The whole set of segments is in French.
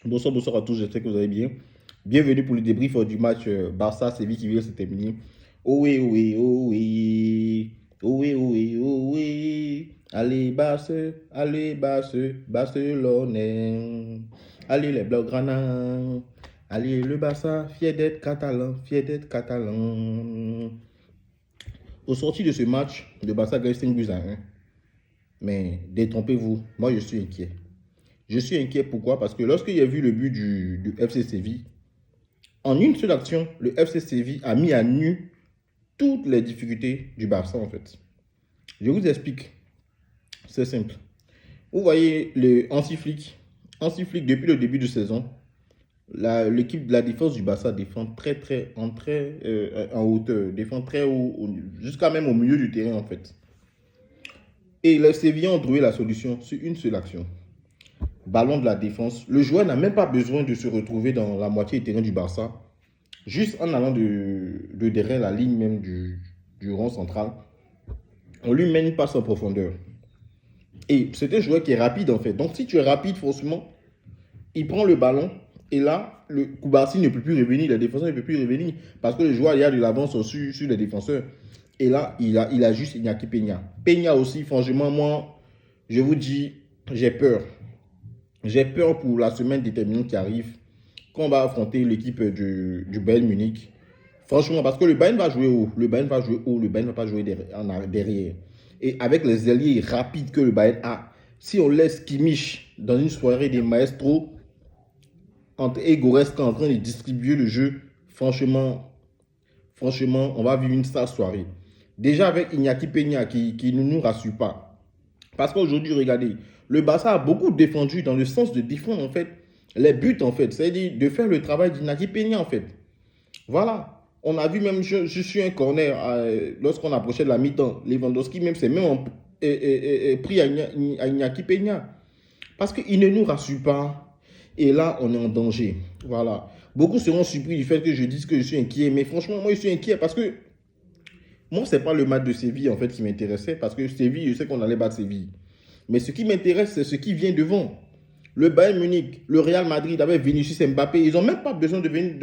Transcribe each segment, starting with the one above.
Bonsoir, bonsoir à tous, j'espère que vous allez bien. Bienvenue pour le débrief du match Barça-Séville qui vient de se terminer. Oh oui, oh oui, oh oui. Oh oui, oh oui, oh oui. Allez Barça, Barcelone. Allez les Blaugrana. Allez le Barça, fier d'être catalan, fier d'être catalan. Au sorti de ce match, le Barça gagne 5 buts à 1. Mais détrompez-vous, moi je suis inquiet. Je suis inquiet pourquoi? Parce que lorsque j'ai vu le but du FC Séville, en une seule action, le FC Séville a mis à nu toutes les difficultés du Barça en fait. Je vous explique. C'est simple. Vous voyez le Hansi Flick. Hansi Flick, depuis le début de saison, l'équipe de la défense du Barça défend très en hauteur, défend très haut, jusqu'à même au milieu du terrain en fait. Et les Sévillans ont trouvé la solution sur une seule action. Ballon de la défense. Le joueur n'a même pas besoin de se retrouver dans la moitié du terrain du Barça. Juste en allant de derrière la ligne même du rond central, on lui mène une passe en profondeur. Et c'est un joueur qui est rapide en fait. Donc si tu es rapide, forcément, il prend le ballon et là, le Koubarsi ne peut plus revenir, le défenseur ne peut plus revenir parce que le joueur il a de l'avance sur les défenseurs. Et là, il a juste Iñaki Peña. Peña aussi, franchement, moi, je vous dis, j'ai peur. J'ai peur pour la semaine déterminante qui arrive, quand on va affronter l'équipe du Bayern Munich. Franchement, parce que le Bayern va jouer haut, le Bayern va ne va pas jouer derrière. Et avec les alliés rapides que le Bayern a, si on laisse Kimmich dans une soirée des maestros, et Goretzka en train de distribuer le jeu, franchement, on va vivre une sale soirée. Déjà avec Iñaki Peña qui ne nous rassure pas. Parce qu'aujourd'hui, regardez, le Barça a beaucoup défendu dans le sens de défendre en fait les buts en fait. C'est-à-dire de faire le travail d'Iñaki Peña en fait. Voilà. On a vu même, je suis un corner, lorsqu'on approchait de la mi-temps, Lewandowski même s'est même pris à Iñaki Peña. Parce qu'il ne nous rassure pas. Et là, on est en danger. Voilà. Beaucoup seront surpris du fait que je dise que je suis inquiet. Mais franchement, moi, je suis inquiet parce que moi, ce n'est pas le match de Séville en fait qui m'intéressait. Parce que Séville, je sais qu'on allait battre Séville. Mais ce qui m'intéresse, c'est ce qui vient devant. Le Bayern Munich, le Real Madrid avec Vinicius Mbappé, ils n'ont même pas besoin d'être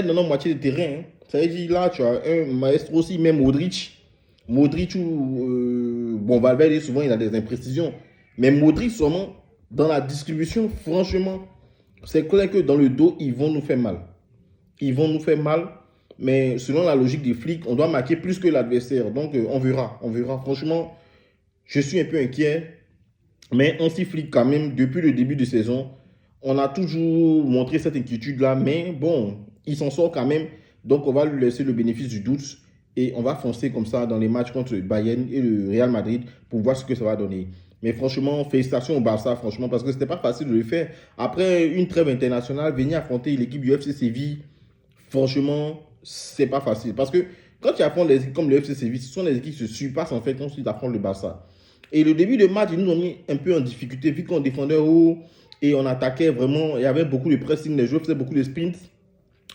dans la moitié de terrain. Hein. Ça veut dire là, tu as un maestro aussi, même Modric. Modric ou bon, Valverde, souvent, il a des imprécisions. Mais Modric, seulement, dans la distribution, franchement, c'est clair que dans le dos, ils vont nous faire mal. Ils vont nous faire mal. Mais selon la logique des flics, on doit marquer plus que l'adversaire. Donc, on verra. On verra. Franchement, je suis un peu inquiet. Mais on s'y flique quand même depuis le début de saison. On a toujours montré cette inquiétude-là. Mais bon, il s'en sort quand même. Donc, on va lui laisser le bénéfice du doute. Et on va foncer comme ça dans les matchs contre le Bayern et le Real Madrid pour voir ce que ça va donner. Mais franchement, félicitations au Barça, franchement, parce que ce n'était pas facile de le faire. Après une trêve internationale, venir affronter l'équipe du FC Séville, franchement, c'est pas facile. Parce que quand tu affrontes les équipes comme le FC Séville, ce sont les équipes qui se surpassent en fait quand tu affrontes le Barça. Et le début de match, ils nous ont mis un peu en difficulté vu qu'on défendait haut et on attaquait vraiment. Il y avait beaucoup de pressing, les joueurs faisaient beaucoup de sprints.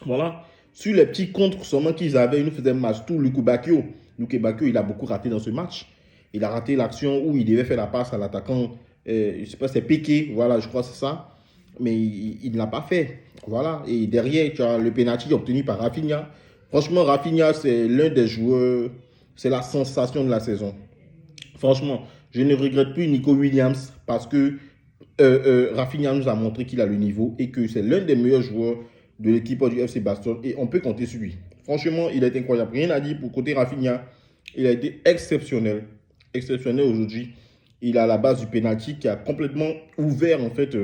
Voilà. Sur les petits contres seulement qu'ils avaient, ils nous faisaient match tout. Luke Bacchio, il a beaucoup raté dans ce match. Il a raté l'action où il devait faire la passe à l'attaquant. Je ne sais pas, c'est Piqué, voilà, je crois que c'est ça. Mais il ne l'a pas fait. Voilà. Et derrière, tu as le penalty obtenu par Rafinha. Franchement, Rafinha, c'est l'un des joueurs, c'est la sensation de la saison. Franchement, je ne regrette plus Nico Williams parce que Rafinha nous a montré qu'il a le niveau et que c'est l'un des meilleurs joueurs de l'équipe du FC Barcelone et on peut compter sur lui. Franchement, il a été incroyable. Rien à dire pour côté Rafinha. Il a été exceptionnel. Exceptionnel aujourd'hui. Il a la base du penalty qui a complètement ouvert en fait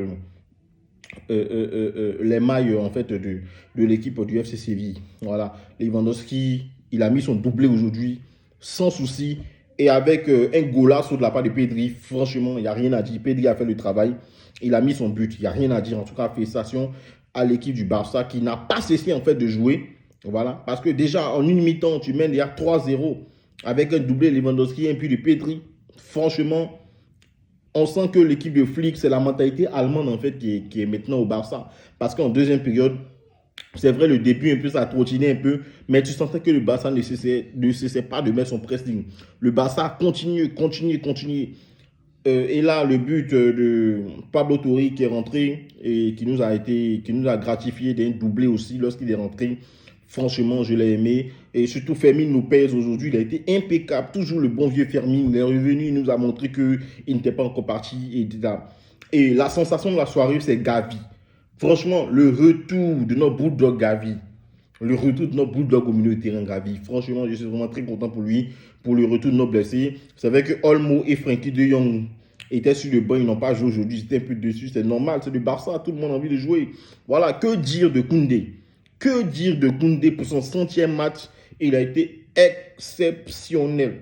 les mailles en fait de l'équipe du FC Séville. Voilà. Lewandowski, il a mis son doublé aujourd'hui sans souci. Et avec un golasso de la part de Pedri, franchement, il n'y a rien à dire. Pedri a fait le travail. Il a mis son but. Il n'y a rien à dire. En tout cas, félicitations à l'équipe du Barça qui n'a pas cessé en fait de jouer. Voilà. Parce que déjà, en une mi-temps, tu mènes déjà 3-0 avec un doublé Lewandowski et un but de Pedri. Franchement, on sent que l'équipe de Flick, c'est la mentalité allemande en fait qui est maintenant au Barça. Parce qu'en deuxième période, c'est vrai, le début, un peu, ça a trottiné un peu, mais tu sentais que le Barça ne cessait pas de mettre son pressing. Le Barça continue. Et là, le but de Pablo Torre qui est rentré et qui nous a gratifié d'un doublé aussi lorsqu'il est rentré. Franchement, je l'ai aimé. Et surtout, Fermin nous pèse aujourd'hui. Il a été impeccable. Toujours le bon vieux Fermin. Il est revenu. Il nous a montré qu'il n'était pas encore parti. Et la sensation de la soirée, c'est Gavi. Franchement, le retour de notre bulldog Gavi. Le retour de notre bulldog au milieu de terrain Gavi. Franchement, je suis vraiment très content pour lui. Pour le retour de nos blessés. C'est vrai que Olmo et Frenkie de Jong étaient sur le banc. Ils n'ont pas joué aujourd'hui. Ils étaient un peu dessus. C'est normal. C'est le Barça. Tout le monde a envie de jouer. Voilà. Que dire de Koundé? Que dire de Koundé pour son 100e match? Il a été exceptionnel.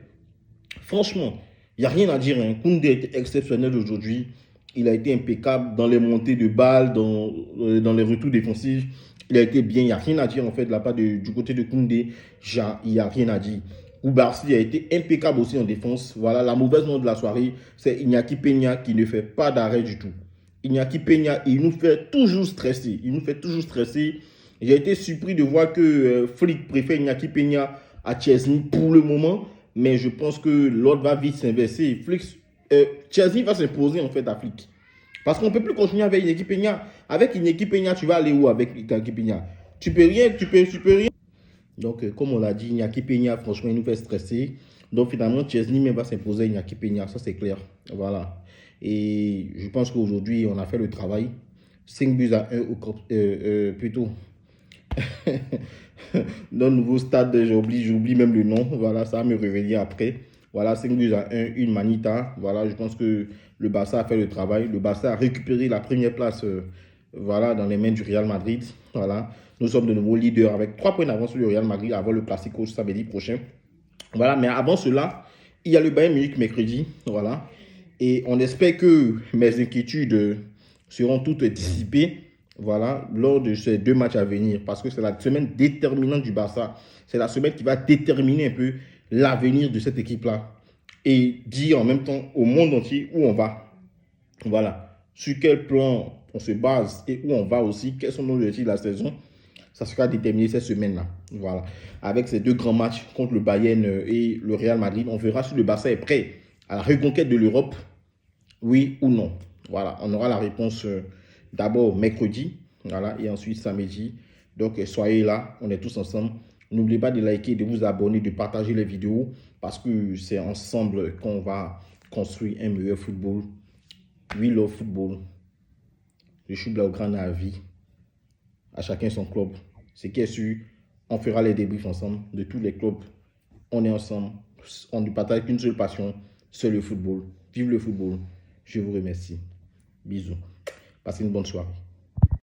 Franchement, il n'y a rien à dire. Hein. Koundé a été exceptionnel aujourd'hui. Il a été impeccable dans les montées de balles, dans les retours défensifs. Il a été bien. Il n'y a rien à dire en fait de la part du côté de Koundé. Il n'y a rien à dire. Koubarsi a été impeccable aussi en défense. Voilà, la mauvaise note de la soirée, c'est Iñaki Peña qui ne fait pas d'arrêt du tout. Iñaki Peña, il nous fait toujours stresser. Il nous fait toujours stresser. J'ai été surpris de voir que Flick préfère Iñaki Peña à Chesney pour le moment. Mais je pense que l'autre va vite s'inverser. Chesney va s'imposer en fait à Flick. Parce qu'on ne peut plus continuer avec Iñaki Peña. Avec Iñaki Peña, tu vas aller où avec Iñaki Peña? Tu peux rien, tu peux rien. Donc, comme on l'a dit, Iñaki Peña, franchement, il nous fait stresser. Donc, finalement, Chesney même va s'imposer à Iñaki Peña. Ça, c'est clair. Voilà. Et je pense qu'aujourd'hui, on a fait le travail. 5 buts à 1 plutôt. Dans le nouveau stade, j'oublie même le nom. Voilà, ça va me revenir après. Voilà, 5 buts à 1, une manita. Voilà, je pense que le Barça a fait le travail. Le Barça a récupéré la première place voilà, dans les mains du Real Madrid. Voilà, nous sommes de nouveau leaders avec 3 points d'avance sur le Real Madrid avant le Classico samedi prochain. Voilà, mais avant cela, il y a le Bayern Munich mercredi. Voilà, et on espère que mes inquiétudes seront toutes dissipées. Voilà, lors de ces 2 matchs à venir, parce que c'est la semaine déterminante du Barça. C'est la semaine qui va déterminer un peu l'avenir de cette équipe-là et dire en même temps au monde entier où on va. Voilà, sur quel plan on se base et où on va aussi, quels sont nos objectifs de la saison. Ça sera déterminé cette semaine-là. Voilà, avec ces 2 grands matchs contre le Bayern et le Real Madrid, on verra si le Barça est prêt à la reconquête de l'Europe, oui ou non. Voilà, on aura la réponse d'abord mercredi, voilà, et ensuite samedi. Donc, soyez là, on est tous ensemble. N'oubliez pas de liker, de vous abonner, de partager les vidéos, parce que c'est ensemble qu'on va construire un meilleur football. We love football. Je suis Blaugrana à vie. À chacun son club. Ce qui est sûr, on fera les débriefs ensemble de tous les clubs. On est ensemble. On ne partage qu'une seule passion, c'est le football. Vive le football. Je vous remercie. Bisous. Passez une bonne soirée.